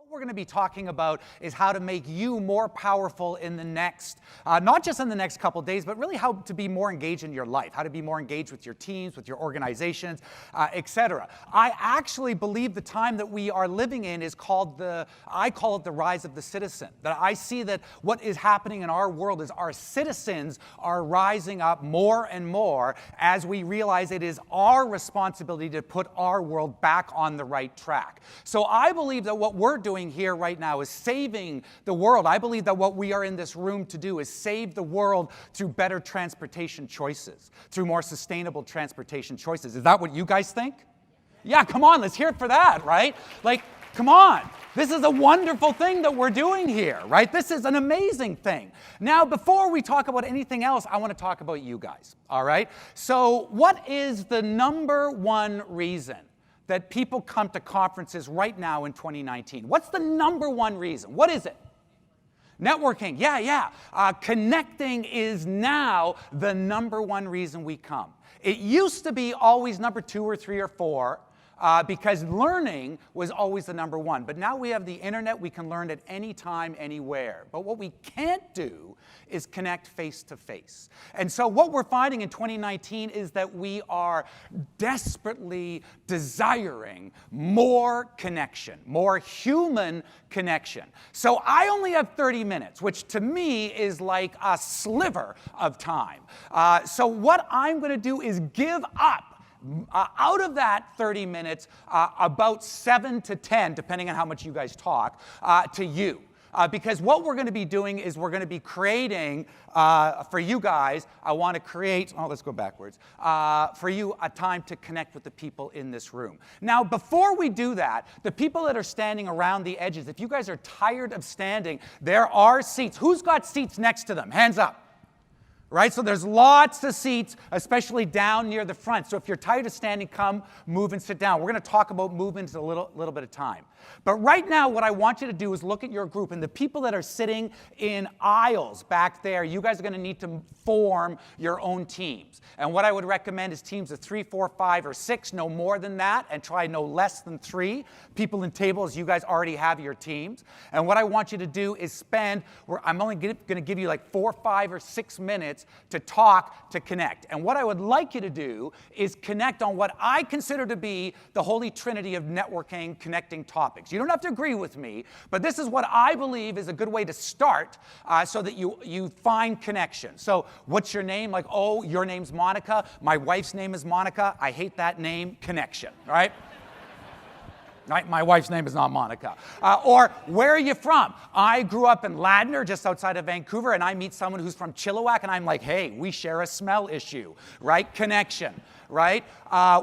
What we're going to be talking about is how to make you more powerful in the next, not just in the next couple days, but really how to be more engaged in your life, how to be more engaged with your teams, with your organizations, etc. I actually believe the time that we are living in is called I call it the rise of the citizen. That I see that what is happening in our world is our citizens are rising up more and more as we realize it is our responsibility to put our world back on the right track. So I believe that what we're doing here right now is saving the world. I believe that what we are in this room to do is save the world through better transportation choices, through more sustainable transportation choices. Is that what you guys think? Yeah, come on, let's hear it for that, right? Like, come on. This is a wonderful thing that we're doing here, right? This is an amazing thing. Now, before we talk about anything else, I want to talk about you guys, all right? So what is the number one reason that people come to conferences right now in 2019? What's the number one reason? What is it? Networking, yeah. Connecting is now the number one reason we come. It used to be always number 2 or 3 or 4, because learning was always the number one. But now we have the internet, we can learn at any time, anywhere. But what we can't do is connect face to face. And so what we're finding in 2019 is that we are desperately desiring more connection, more human connection. So I only have 30 minutes, which to me is like a sliver of time. So what I'm going to do is give up out of that 30 minutes, about 7 to 10, depending on how much you guys talk, to you. Because what we're going to be doing is we're going to be creating, for you guys, I want to create, let's go backwards, for you a time to connect with the people in this room. Now, before we do that, the people that are standing around the edges, if you guys are tired of standing, there are seats. Who's got seats next to them? Hands up. Right? So there's lots of seats, especially down near the front. So if you're tired of standing, come, move, and sit down. We're going to talk about movement in a little bit of time. But right now, what I want you to do is look at your group. And the people that are sitting in aisles back there, you guys are going to need to form your own teams. And what I would recommend is teams of 3, 4, 5, or 6, no more than that, and try no less than 3. People in tables, you guys already have your teams. And what I want you to do is I'm only going to give you like 4, 5, or 6 minutes to talk, to connect. And what I would like you to do is connect on what I consider to be the holy trinity of networking, connecting topics. You don't have to agree with me, but this is what I believe is a good way to start so that you find connection. So what's your name? Like, oh, your name's Monica. My wife's name is Monica. I hate that name. Connection, right? Right? My wife's name is not Monica. Or where are you from? I grew up in Ladner, just outside of Vancouver, and I meet someone who's from Chilliwack, and I'm like, hey, we share a smell issue, right? Connection, right?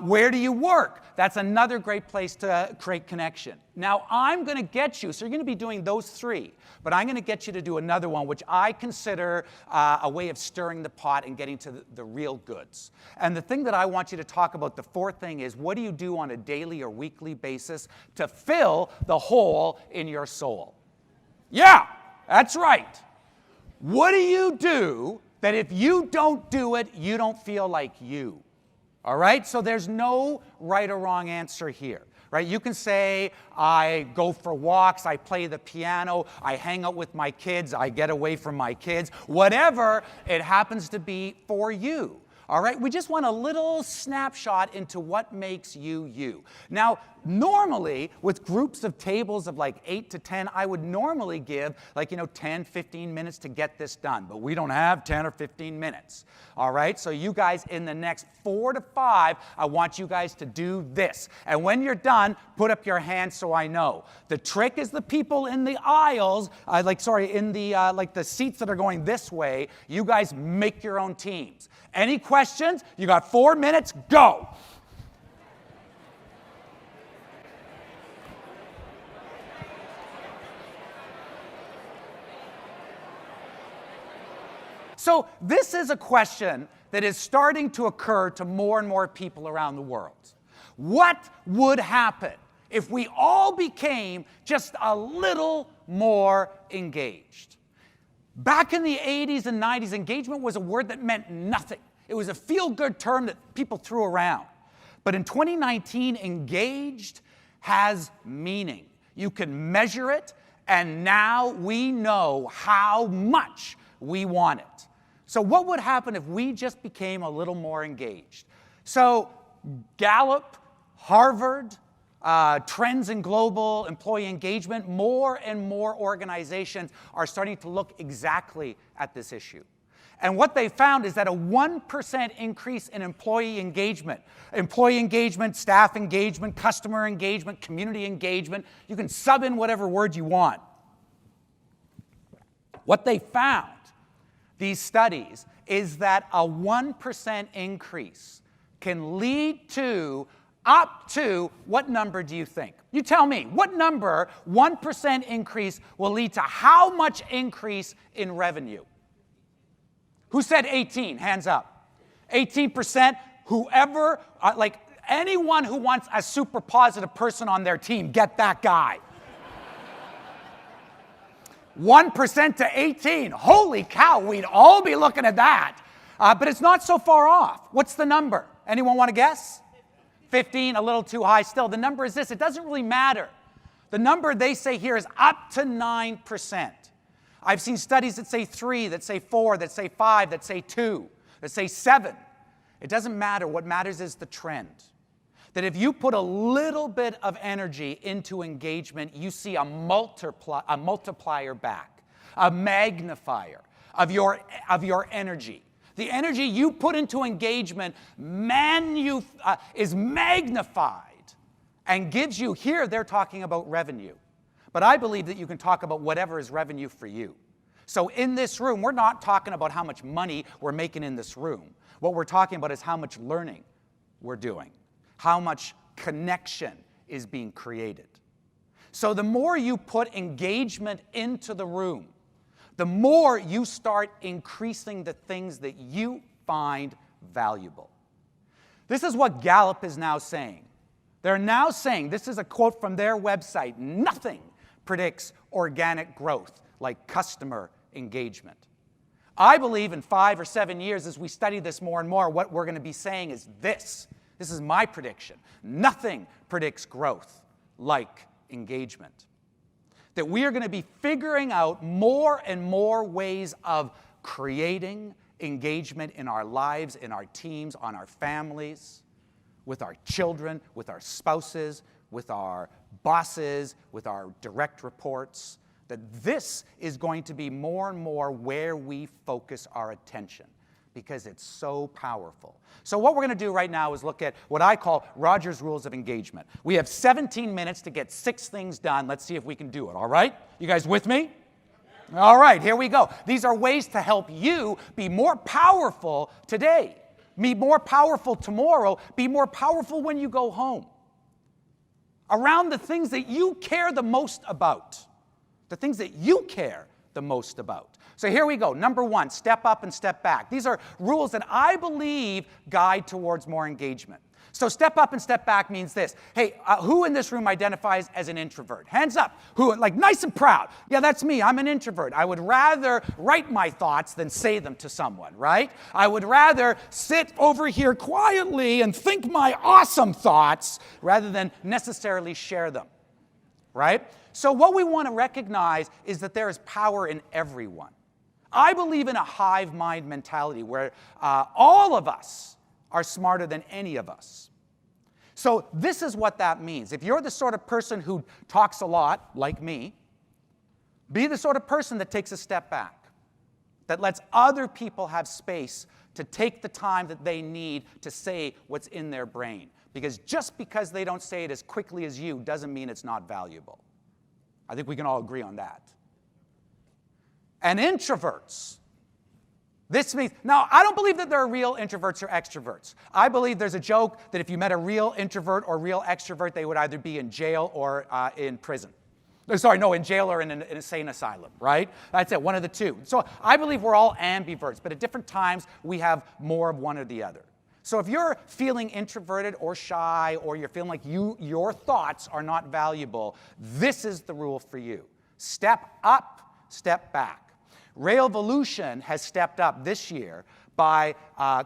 Where do you work? That's another great place to create connection. Now, I'm going to get you, so you're going to be doing those 3, but I'm going to get you to do another one, which I consider a way of stirring the pot and getting to the real goods. And the thing that I want you to talk about, the 4th thing, is what do you do on a daily or weekly basis to fill the hole in your soul? Yeah, that's right. What do you do that if you don't do it, you don't feel like you? All right? So there's no right or wrong answer here. Right? You can say, I go for walks, I play the piano, I hang out with my kids, I get away from my kids, whatever it happens to be for you. All right? We just want a little snapshot into what makes you you. Now, normally, with groups of tables of like 8 to 10, I would normally give 10, 15 minutes to get this done. But we don't have 10 or 15 minutes. All right? So you guys, in the next 4 to 5, I want you guys to do this. And when you're done, put up your hand so I know. The trick is the people in the aisles, in the seats that are going this way, you guys make your own teams. Any questions? You got 4 minutes, go. So this is a question that is starting to occur to more and more people around the world. What would happen if we all became just a little more engaged? Back in the 80s and 90s, engagement was a word that meant nothing. It was a feel-good term that people threw around. But in 2019, engaged has meaning. You can measure it, and now we know how much we want it. So what would happen if we just became a little more engaged? So Gallup, Harvard, Trends in Global Employee Engagement, more and more organizations are starting to look exactly at this issue. And what they found is that a 1% increase in employee engagement, staff engagement, customer engagement, community engagement, you can sub in whatever word you want. What they found, these studies, is that a 1% increase can lead to up to, what number do you think? You tell me, what number, 1% increase, will lead to how much increase in revenue? Who said 18? Hands up. 18%. Whoever, like anyone who wants a super positive person on their team, get that guy. 1% to 18. Holy cow, we'd all be looking at that. But it's not so far off. What's the number? Anyone want to guess? 15, a little too high still. The number is this. It doesn't really matter. The number they say here is up to 9%. I've seen studies that say 3, that say 4, that say 5, that say 2, that say 7. It doesn't matter. What matters is the trend. That if you put a little bit of energy into engagement, you see a multiplier back, a magnifier of your energy. The energy you put into engagement is magnified and gives you, here they're talking about revenue. But I believe that you can talk about whatever is revenue for you. So in this room, we're not talking about how much money we're making in this room. What we're talking about is how much learning we're doing, how much connection is being created. So the more you put engagement into the room, the more you start increasing the things that you find valuable. This is what Gallup is now saying. They're now saying, this is a quote from their website, nothing predicts organic growth like customer engagement. I believe in 5 or 7 years, as we study this more and more, what we're going to be saying is this. This is my prediction. Nothing predicts growth like engagement. That we are going to be figuring out more and more ways of creating engagement in our lives, in our teams, on our families, with our children, with our spouses, with our bosses, with our direct reports. That this is going to be more and more where we focus our attention because it's so powerful. So what we're going to do right now is look at what I call Rogers Rules of Engagement. We have 17 minutes to get 6 things done. Let's see if we can do it, all right? You guys with me? All right, here we go. These are ways to help you be more powerful today, be more powerful tomorrow, be more powerful when you go home. Around the things that you care the most about. The things that you care the most about. So here we go. Number 1, step up and step back. These are rules that I believe guide towards more engagement. So step up and step back means this. Hey, who in this room identifies as an introvert? Hands up. Who, like nice and proud. Yeah, that's me. I'm an introvert. I would rather write my thoughts than say them to someone, right? I would rather sit over here quietly and think my awesome thoughts rather than necessarily share them, right? So what we want to recognize is that there is power in everyone. I believe in a hive mind mentality where all of us are smarter than any of us. So this is what that means. If you're the sort of person who talks a lot, like me, be the sort of person that takes a step back, that lets other people have space to take the time that they need to say what's in their brain. Because just because they don't say it as quickly as you doesn't mean it's not valuable. I think we can all agree on that. And introverts. This means, now, I don't believe that there are real introverts or extroverts. I believe there's a joke that if you met a real introvert or real extrovert, they would either be in jail or in prison. Sorry, no, in jail or in an insane asylum, right? That's it, one of the two. So I believe we're all ambiverts, but at different times, we have more of one or the other. So if you're feeling introverted or shy, or you're feeling like your thoughts are not valuable, this is the rule for you. Step up, step back. Railvolution has stepped up this year by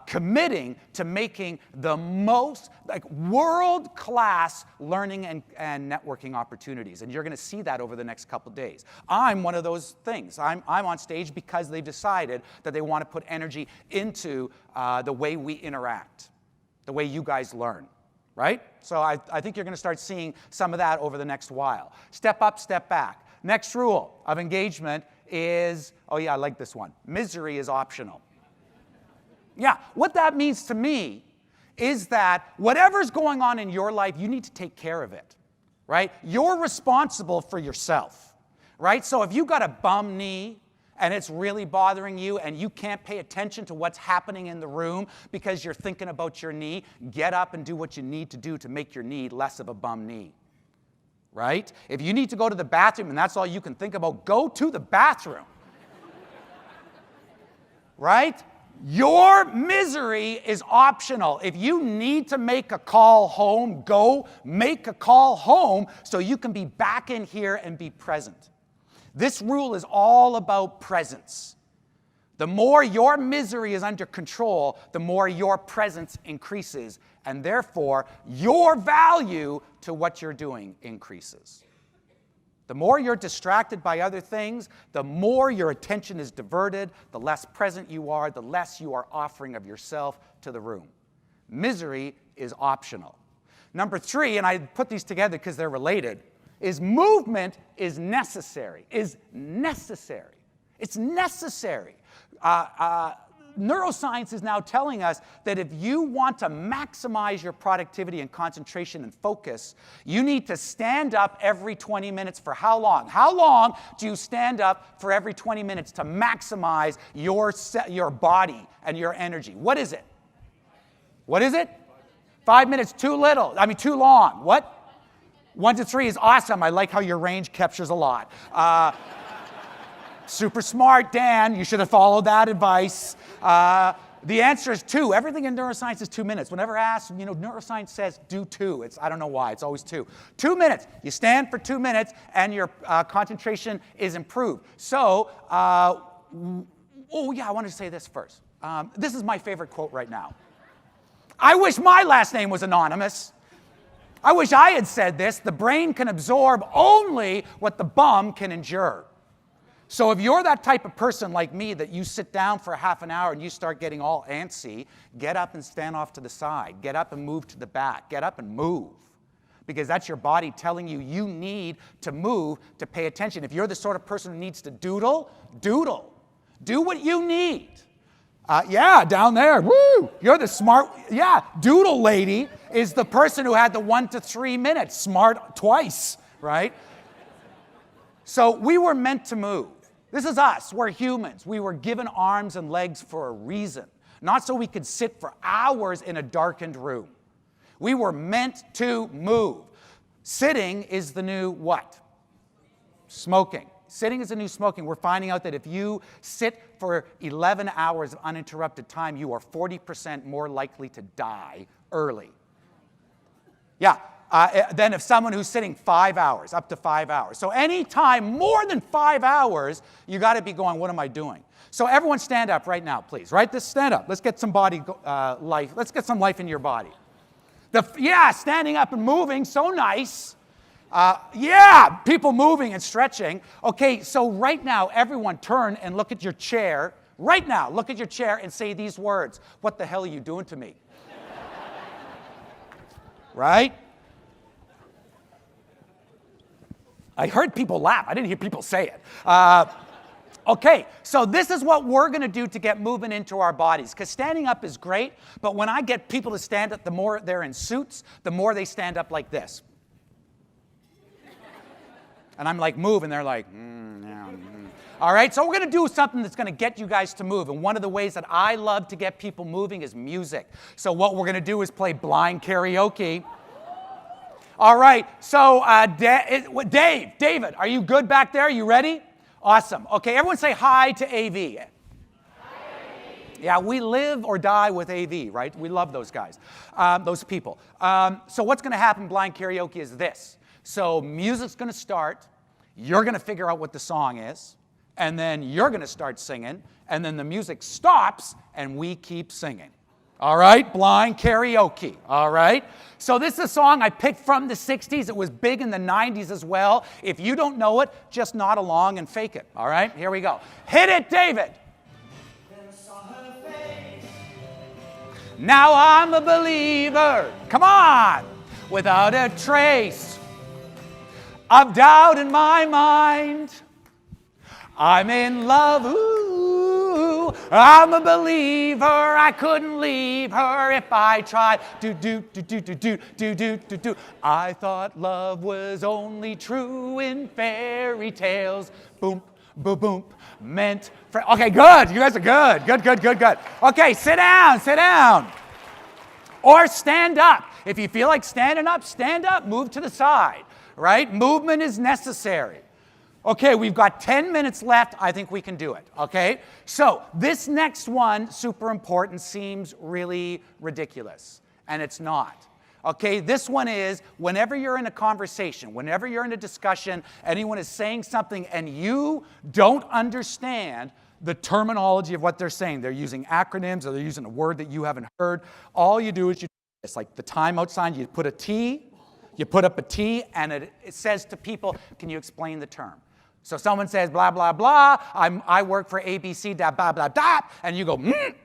committing to making the most world-class learning and networking opportunities. And you're going to see that over the next couple days. I'm one of those things. I'm on stage because they've decided that they want to put energy into the way we interact, the way you guys learn. Right? So I think you're going to start seeing some of that over the next while. Step up, step back. Next rule of engagement is, oh yeah, I like this one. Misery is optional. Yeah, what that means to me is that whatever's going on in your life, you need to take care of it. Right? You're responsible for yourself. Right? So if you got a bum knee, and it's really bothering you, and you can't pay attention to what's happening in the room because you're thinking about your knee, get up and do what you need to do to make your knee less of a bum knee. Right? If you need to go to the bathroom and that's all you can think about, go to the bathroom. Right? Your misery is optional. If you need to make a call home, go make a call home so you can be back in here and be present. This rule is all about presence. The more your misery is under control, the more your presence increases, and therefore your value to what you're doing increases. The more you're distracted by other things, the more your attention is diverted, the less present you are, the less you are offering of yourself to the room. Misery is optional. Number 3, and I put these together because they're related, is movement is necessary. It's necessary. Neuroscience is now telling us that if you want to maximize your productivity and concentration and focus, you need to stand up every 20 minutes for how long? How long do you stand up for every 20 minutes to maximize your body and your energy? What is it? What is it? 5 minutes, too little. I mean, too long. What? 1 to 3 is awesome. I like how your range captures a lot. Super smart, Dan. You should have followed that advice. The answer is 2. Everything in neuroscience is 2 minutes. Whenever asked, neuroscience says do 2. I don't know why. It's always 2. 2 minutes. You stand for 2 minutes, and your concentration is improved. So, I wanted to say this first. This is my favorite quote right now. I wish my last name was anonymous. I wish I had said this. The brain can absorb only what the bum can endure. So if you're that type of person like me that you sit down for half an hour and you start getting all antsy, get up and stand off to the side. Get up and move to the back. Get up and move. Because that's your body telling you you need to move to pay attention. If you're the sort of person who needs to doodle, doodle. Do what you need. Down there. Woo! You're the smart. Doodle lady is the person who had the 1 to 3 minutes. Smart twice, right? So we were meant to move. This is us. We're humans. We were given arms and legs for a reason, not so we could sit for hours in a darkened room. We were meant to move. Sitting is the new what? Smoking. Sitting is the new smoking. We're finding out that if you sit for 11 hours of uninterrupted time, you are 40% more likely to die early. Than if someone who's sitting 5 hours, up to 5 hours. So any time more than 5 hours, you got to be going, what am I doing? So everyone stand up right now, please. Right? Stand up. Let's get some body life. Let's get some life in your body. Standing up and moving, so nice. People moving and stretching. Okay, so right now, everyone turn and look at your chair. Right now, look at your chair and say these words. What the hell are you doing to me? Right? I heard people laugh. I didn't hear people say it. Okay, so this is what we're going to do to get movement into our bodies. Because standing up is great, but when I get people to stand up, the more they're in suits, the more they stand up like this. And I'm like, move, and they're like, All right, so we're going to do something that's going to get you guys to move. And one of the ways that I love to get people moving is music. So what we're going to do is play blind karaoke. All right, so David, are you good back there? Are you ready? Awesome. Okay, everyone say hi to AV. Hi, AV. Yeah, we live or die with AV, right? We love those guys, those people. So what's going to happen blind karaoke is this. So music's going to start. You're going to figure out what the song is. and then you're going to start singing, and then the music stops, and we keep singing. All right? Blind karaoke. All right? So this is a song I picked from the 60s. It was big in the 90s as well. If you don't know it, just nod along and fake it. All right? Here we go. Hit it, David. Now I'm a believer. Come on. Without a trace of doubt in my mind. I'm in love. Ooh, I'm a believer. I couldn't leave her if I tried. Do. I thought love was only true in fairy tales. Boom, boom, boom. Meant for. Okay, good. You guys are good. Good. Okay, sit down. Or stand up. If you feel like standing up, stand up. Move to the side, right? Movement is necessary. Okay, we've got 10 minutes left. I think we can do it, okay? So this next one, super important, seems really ridiculous, and it's not. Okay, this one is whenever you're in a conversation, whenever you're in a discussion, anyone is saying something and you don't understand the terminology of what they're saying. They're using acronyms or they're using a word that you haven't heard. All you do is it's like the timeout sign. You put a T, you put up a T, and it says to people, can you explain the term? So someone says, blah, blah, blah, I work for ABC, blah, blah, blah, blah, and you go,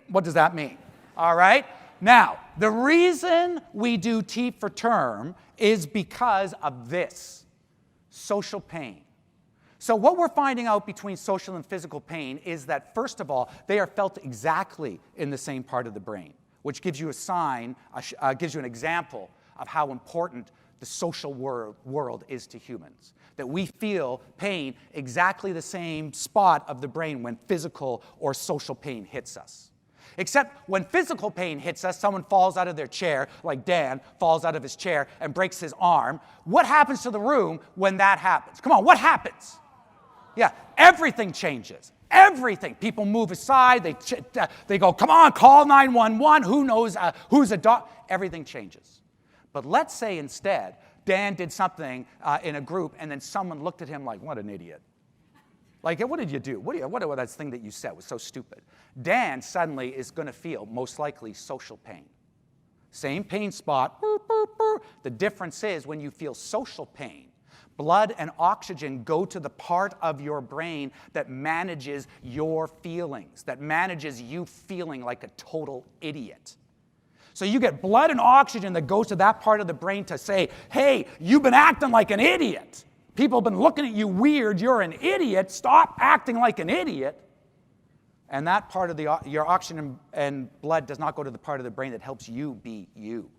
what does that mean? All right? Now, the reason we do T for term is because of this, social pain. So what we're finding out between social and physical pain is that, first of all, they are felt exactly in the same part of the brain, which gives you a sign, gives you an example of how important the social world is to humans. That we feel pain exactly the same spot of the brain when physical or social pain hits us. Except when physical pain hits us, someone falls out of their chair, like Dan falls out of his chair and breaks his arm. What happens to the room when that happens? Come on, what happens? Yeah, everything changes. Everything. People move aside. They go, come on, call 911. Who knows who's a dog? Everything changes. But let's say instead, Dan did something in a group, and then someone looked at him like, what an idiot. Like, what did you do? What that thing that you said was so stupid. Dan suddenly is going to feel, most likely, social pain. Same pain spot. The difference is when you feel social pain, blood and oxygen go to the part of your brain that manages your feelings, that manages you feeling like a total idiot. So you get blood and oxygen that goes to that part of the brain to say, hey, you've been acting like an idiot. People have been looking at you weird. You're an idiot. Stop acting like an idiot. And that part of your oxygen and blood does not go to the part of the brain that helps you be you.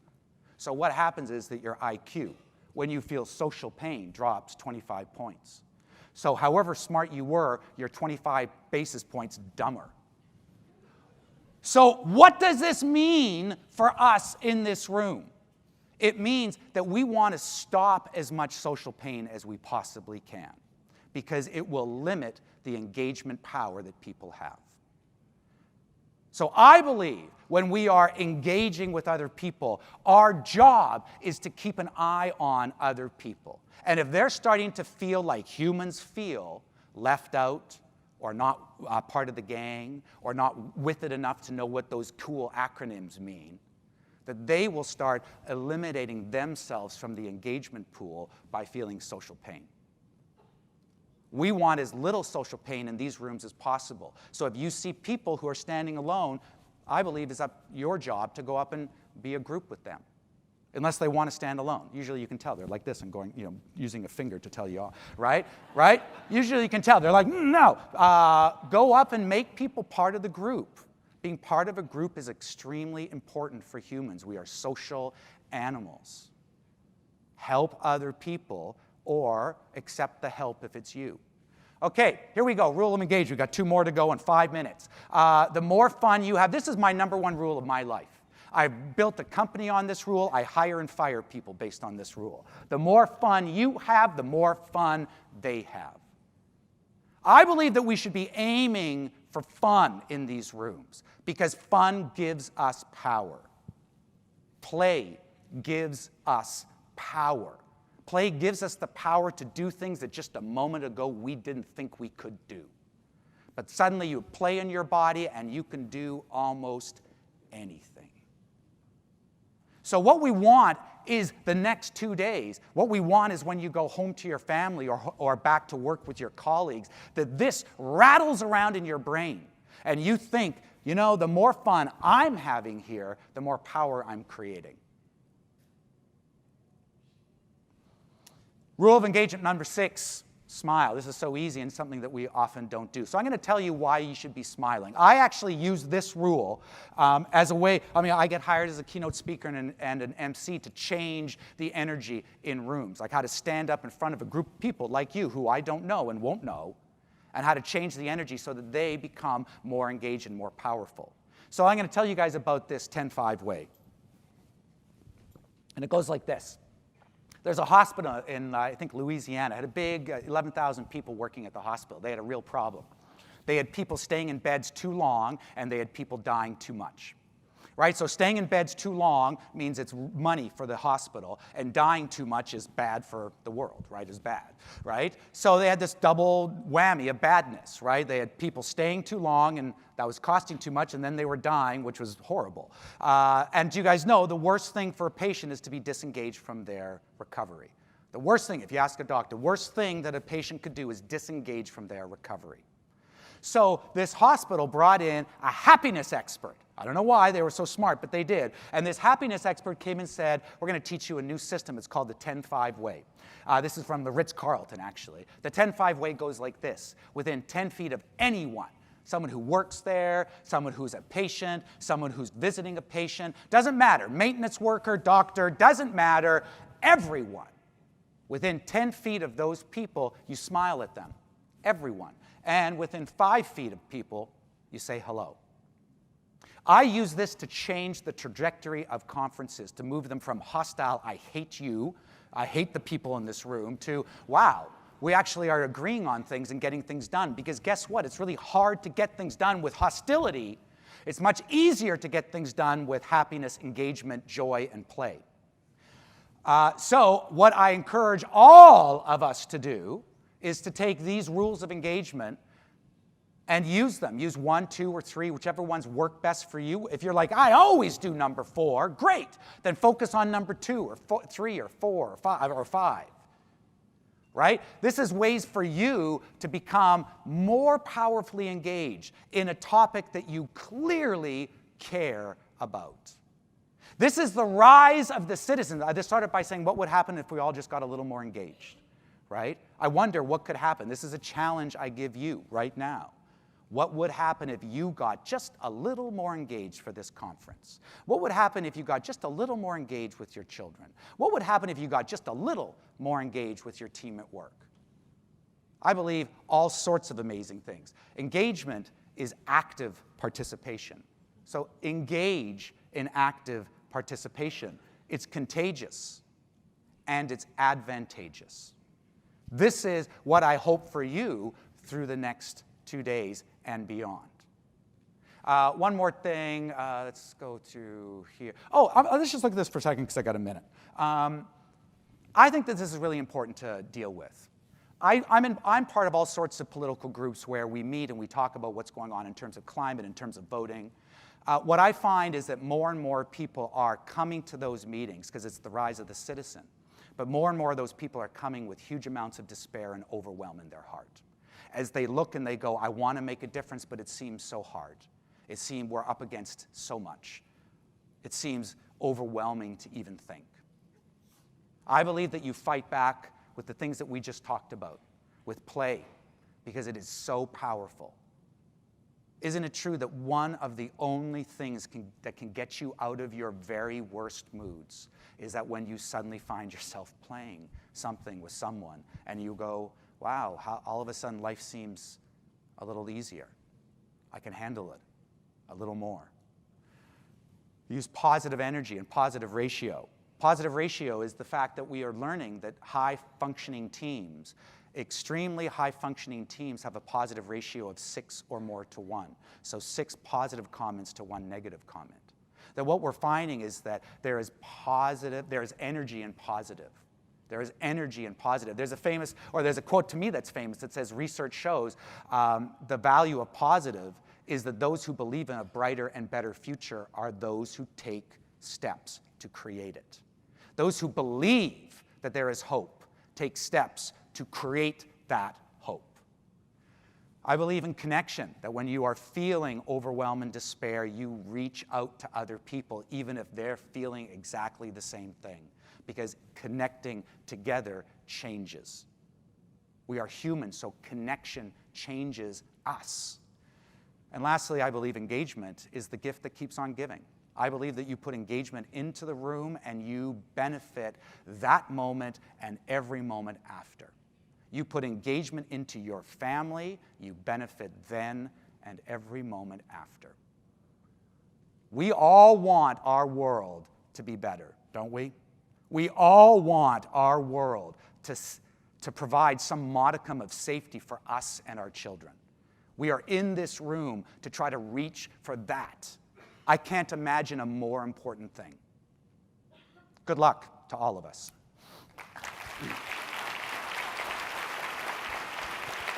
So what happens is that your IQ, when you feel social pain, drops 25 points. So however smart you were, you're 25 basis points dumber. So what does this mean for us in this room? It means that we want to stop as much social pain as we possibly can because it will limit the engagement power that people have. So I believe when we are engaging with other people, our job is to keep an eye on other people. And if they're starting to feel like humans feel, left out, or not part of the gang, or not with it enough to know what those cool acronyms mean, that they will start eliminating themselves from the engagement pool by feeling social pain. We want as little social pain in these rooms as possible. So if you see people who are standing alone, I believe it's your job to go up and be a group with them. Unless they want to stand alone. Usually you can tell. They're like this and going, using a finger to tell you off. Right? Usually you can tell. They're like, no. Go up and make people part of the group. Being part of a group is extremely important for humans. We are social animals. Help other people or accept the help if it's you. Okay, here we go. Rule of engagement. We've got 2 more to go in 5 minutes. The more fun you have, this is my #1 rule of my life. I've built a company on this rule. I hire and fire people based on this rule. The more fun you have, the more fun they have. I believe that we should be aiming for fun in these rooms because fun gives us power. Play gives us power. Play gives us the power to do things that just a moment ago we didn't think we could do. But suddenly you play in your body and you can do almost anything. So what we want is the next 2 days. What we want is when you go home to your family or back to work with your colleagues, that this rattles around in your brain and you think, you know, the more fun I'm having here, the more power I'm creating. Rule of engagement number 6, smile. This is so easy and something that we often don't do. So I'm going to tell you why you should be smiling. I actually use this rule as a way, I get hired as a keynote speaker and an MC to change the energy in rooms, like how to stand up in front of a group of people like you who I don't know and won't know, and how to change the energy so that they become more engaged and more powerful. So I'm going to tell you guys about this 10-5 way. And it goes like this. There's a hospital in, I think, Louisiana. It had a big 11,000 people working at the hospital. They had a real problem. They had people staying in beds too long, and they had people dying too much. Right? So staying in beds too long means it's money for the hospital, and dying too much is bad for the world, right? Is bad, right? So they had this double whammy of badness, right? They had people staying too long, and that was costing too much, and then they were dying, which was horrible. And you guys know the worst thing for a patient is to be disengaged from their recovery. The worst thing, if you ask a doctor, the worst thing that a patient could do is disengage from their recovery. So this hospital brought in a happiness expert. I don't know why they were so smart, but they did. And this happiness expert came and said, we're going to teach you a new system. It's called the 10-5 way. This is from the Ritz-Carlton, actually. The 10-5 way goes like this. Within 10 feet of anyone, someone who works there, someone who's a patient, someone who's visiting a patient, doesn't matter. Maintenance worker, doctor, doesn't matter. Everyone. Within 10 feet of those people, you smile at them. Everyone. And within 5 feet of people, you say hello. I use this to change the trajectory of conferences, to move them from hostile, I hate you, I hate the people in this room, to, wow, we actually are agreeing on things and getting things done. Because guess what? It's really hard to get things done with hostility. It's much easier to get things done with happiness, engagement, joy, and play. So what I encourage all of us to do is to take these rules of engagement and use them. Use 1, 2, or 3, whichever ones work best for you. If you're like, I always do number 4, great. Then focus on number 2, or 3, or 4, or 5. Right? This is ways for you to become more powerfully engaged in a topic that you clearly care about. This is the rise of the citizens. I just started by saying, what would happen if we all just got a little more engaged? Right? I wonder what could happen. This is a challenge I give you right now. What would happen if you got just a little more engaged for this conference? What would happen if you got just a little more engaged with your children? What would happen if you got just a little more engaged with your team at work? I believe all sorts of amazing things. Engagement is active participation. So engage in active participation. It's contagious and it's advantageous. This is what I hope for you through the next 2 days and beyond. One more thing. Let's go to here. Let's just look at this for a second because I got a minute. I think that this is really important to deal with. I'm part of all sorts of political groups where we meet and we talk about what's going on in terms of climate, in terms of voting. What I find is that more and more people are coming to those meetings because it's the rise of the citizen. But more and more of those people are coming with huge amounts of despair and overwhelm in their heart. As they look and they go, I want to make a difference, but it seems so hard. It seems we're up against so much. It seems overwhelming to even think. I believe that you fight back with the things that we just talked about, with play, because it is so powerful. Isn't it true that one of the only things that can get you out of your very worst moods is that when you suddenly find yourself playing something with someone and you go, wow, all of a sudden life seems a little easier. I can handle it a little more. Use positive energy and positive ratio. Positive ratio is the fact that we are learning that high-functioning teams, extremely high-functioning teams have a positive ratio of 6 or more to 1. So 6 positive comments to 1 negative comment. That what we're finding is that there is energy in positive. There is energy and positive. There's a quote to me that's famous that says, research shows the value of positive is that those who believe in a brighter and better future are those who take steps to create it. Those who believe that there is hope take steps to create that hope. I believe in connection, that when you are feeling overwhelmed and despair, you reach out to other people, even if they're feeling exactly the same thing, because connecting together changes. We are human, so connection changes us. And lastly, I believe engagement is the gift that keeps on giving. I believe that you put engagement into the room and you benefit that moment and every moment after. You put engagement into your family, you benefit then and every moment after. We all want our world to be better, don't we? We all want our world to provide some modicum of safety for us and our children. We are in this room to try to reach for that. I can't imagine a more important thing. Good luck to all of us.